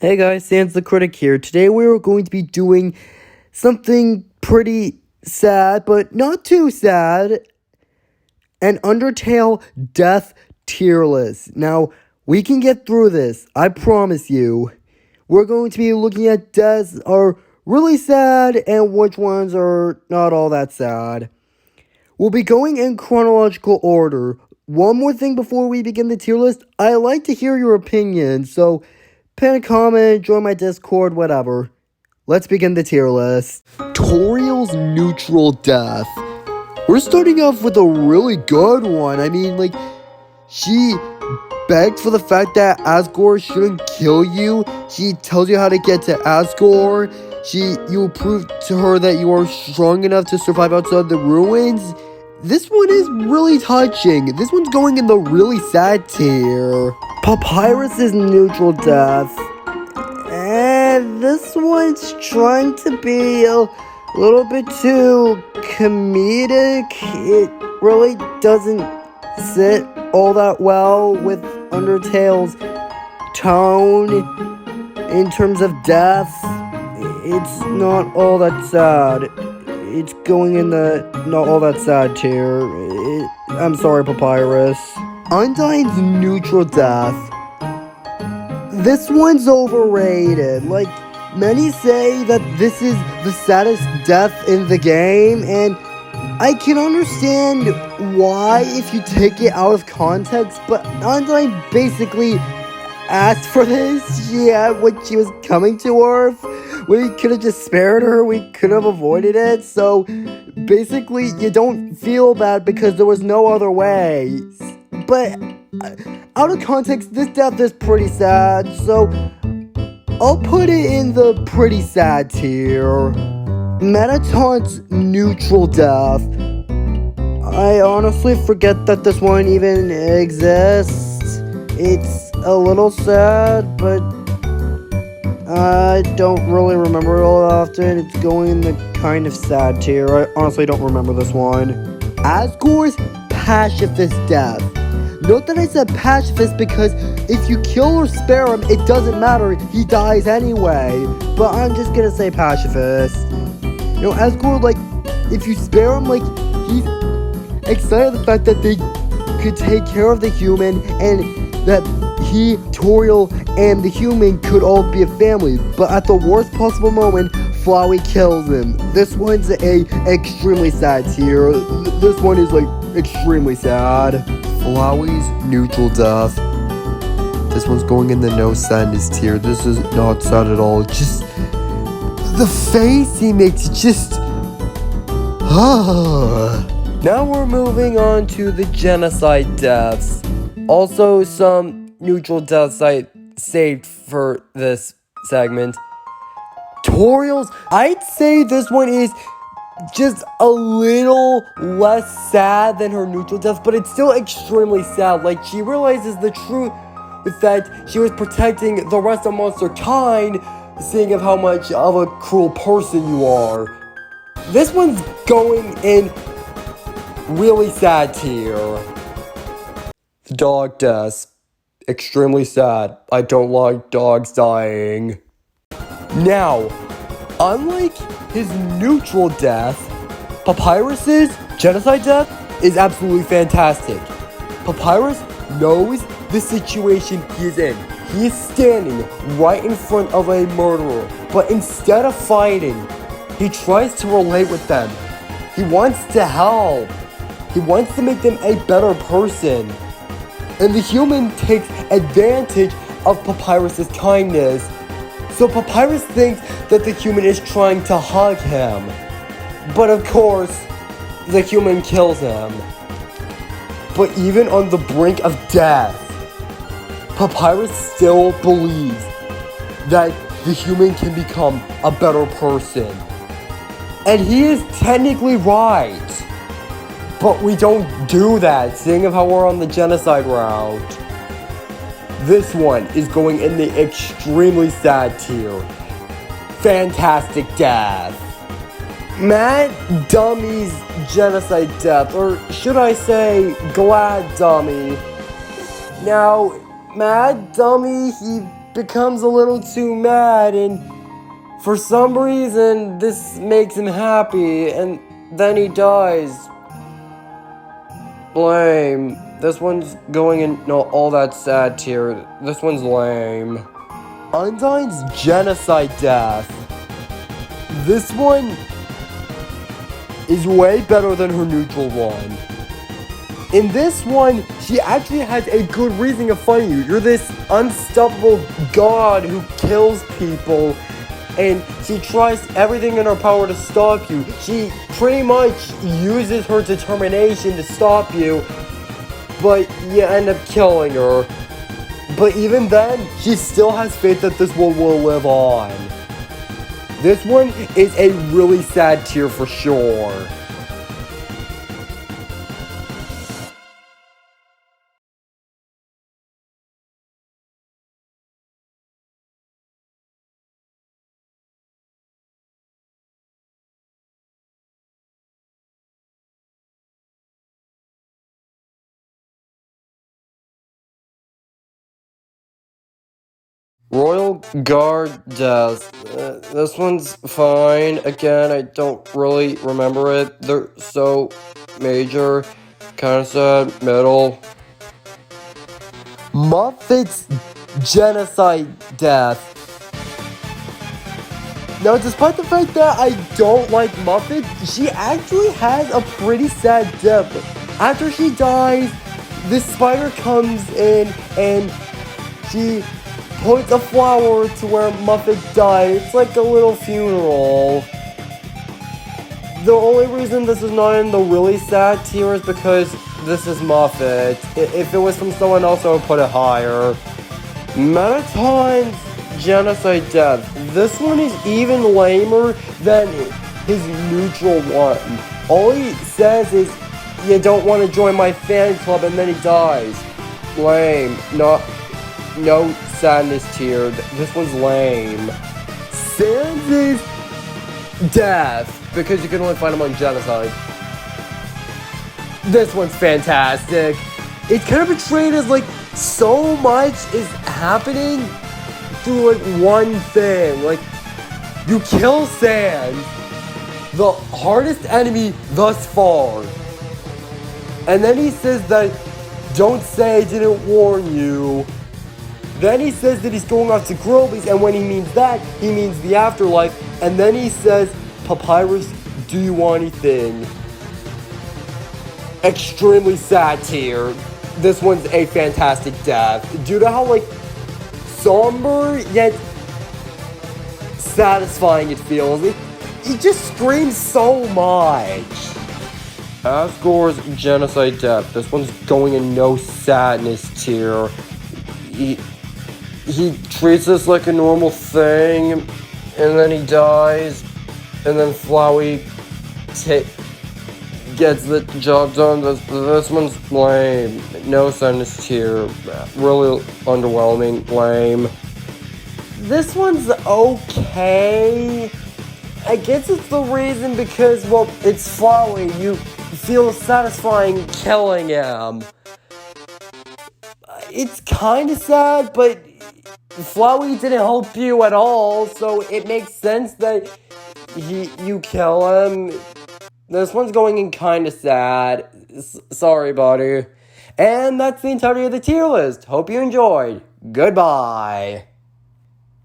Hey guys, Sans the Critic here. Today we are going to be doing something pretty sad, but not too sad. An Undertale death tier list. Now, we can get through this, I promise you. We're going to be looking at deaths are really sad and which ones are not all that sad. We'll be going in chronological order. One more thing before we begin the tier list. I like to hear your opinions, so pin a comment, join my Discord, whatever. Let's begin the tier list. Toriel's neutral death. We're starting off with a really good one. I mean, she begged for the fact that Asgore shouldn't kill you. She tells you how to get to Asgore. You prove to her that you are strong enough to survive outside the ruins. This one is really touching. This one's going in the really sad tier. Papyrus's neutral death. And this one's trying to be a little bit too comedic. It really doesn't sit all that well with Undertale's tone in terms of death. It's not all that sad. It's going in the not all that sad tier. I'm sorry, Papyrus. Undyne's neutral death. This one's overrated. Many say that this is the saddest death in the game, and I can understand why if you take it out of context, but Undyne basically asked for this. She had what she was coming to Earth. We could have just spared her. We could have avoided it. So basically, you don't feel bad because there was no other way. But out of context, this death is pretty sad. So I'll put it in the pretty sad tier. Metaton's neutral death. I honestly forget that this one even exists. It's a little sad, but I don't really remember it all that often. It's going in the kind of sad tier. I honestly don't remember this one. Asgore's pacifist death. Note that I said pacifist because if you kill or spare him, it doesn't matter. He dies anyway. But I'm just gonna say pacifist. Asgore, if you spare him, he's excited the fact that they could take care of the human and that he, Toriel, and the human could all be a family. But at the worst possible moment, Flowey kills him. This one's a extremely sad tier. This one is extremely sad. Flowey's neutral death. This one's going in the no sadness tier. This is not sad at all. Just the face he makes, Now we're moving on to the genocide deaths. Also, some neutral deaths I saved for this segment. Toriel's, I'd say this one is just a little less sad than her neutral death, but it's still extremely sad. She realizes the truth with that she was protecting the rest of monster kind, seeing of how much of a cruel person you are. This one's going in really sad tier. Dog deaths. Extremely sad. I don't like dogs dying. Now, unlike his neutral death, Papyrus's genocide death is absolutely fantastic. Papyrus knows the situation he's in. He is standing right in front of a murderer, but instead of fighting, he tries to relate with them. He wants to help. He wants to make them a better person. And the human takes advantage of Papyrus's kindness. So Papyrus thinks that the human is trying to hug him. But of course, the human kills him. But even on the brink of death, Papyrus still believes that the human can become a better person. And he is technically right. But we don't do that, seeing of how we're on the genocide route. This one is going in the extremely sad tier. Fantastic death. Mad Dummy's genocide death, or should I say Glad Dummy. Now, Mad Dummy, he becomes a little too mad, and for some reason, this makes him happy, and then he dies. Lame. This one's going in not all that sad tier. This one's lame. Undyne's genocide death. This one is way better than her neutral one. In this one, she actually has a good reason of fighting you. You're this unstoppable god who kills people, and she tries everything in her power to stop you. She pretty much uses her determination to stop you, but you end up killing her. But even then, she still has faith that this world will live on. This one is a really sad tier for sure. Royal Guard death. This one's fine. Again, I don't really remember it. They're so major. Kinda sad. Middle. Muffet's genocide death. Now, despite the fact that I don't like Muffet, she actually has a pretty sad death. After she dies, this spider comes in and she puts a flower to where Muffet died. It's like a little funeral. The only reason this is not in the really sad tier is because this is Muffet. If it was from someone else, I would put it higher. Mettaton's genocide death. This one is even lamer than his neutral one. All he says is, "You don't want to join my fan club," and then he dies. Lame. No sadness tier. This one's lame. Sans' death, because you can only find him on genocide. This one's fantastic. It's kind of portrayed as like so much is happening through like one thing. Like, you kill Sans, the hardest enemy thus far, and then he says that, "Don't say I didn't warn you." Then he says that he's going off to Groby's, and when he means that, he means the afterlife. And then he says, "Papyrus, do you want anything?" Extremely sad tier. This one's a fantastic death. Due to how, like, somber yet satisfying it feels. It just screams so much. Asgore's genocide death. This one's going in no sadness tier. He treats this like a normal thing, and then he dies, and then Flowey gets the job done. This one's lame. No sadness tier. Really underwhelming. Lame. This one's okay. I guess it's the reason because, well, it's Flowey. You feel satisfying killing him. It's kind of sad, but Flowey didn't help you at all, so it makes sense that you kill him. This one's going in kind of sad. Sorry, buddy. And that's the entirety of the tier list. Hope you enjoyed. Goodbye.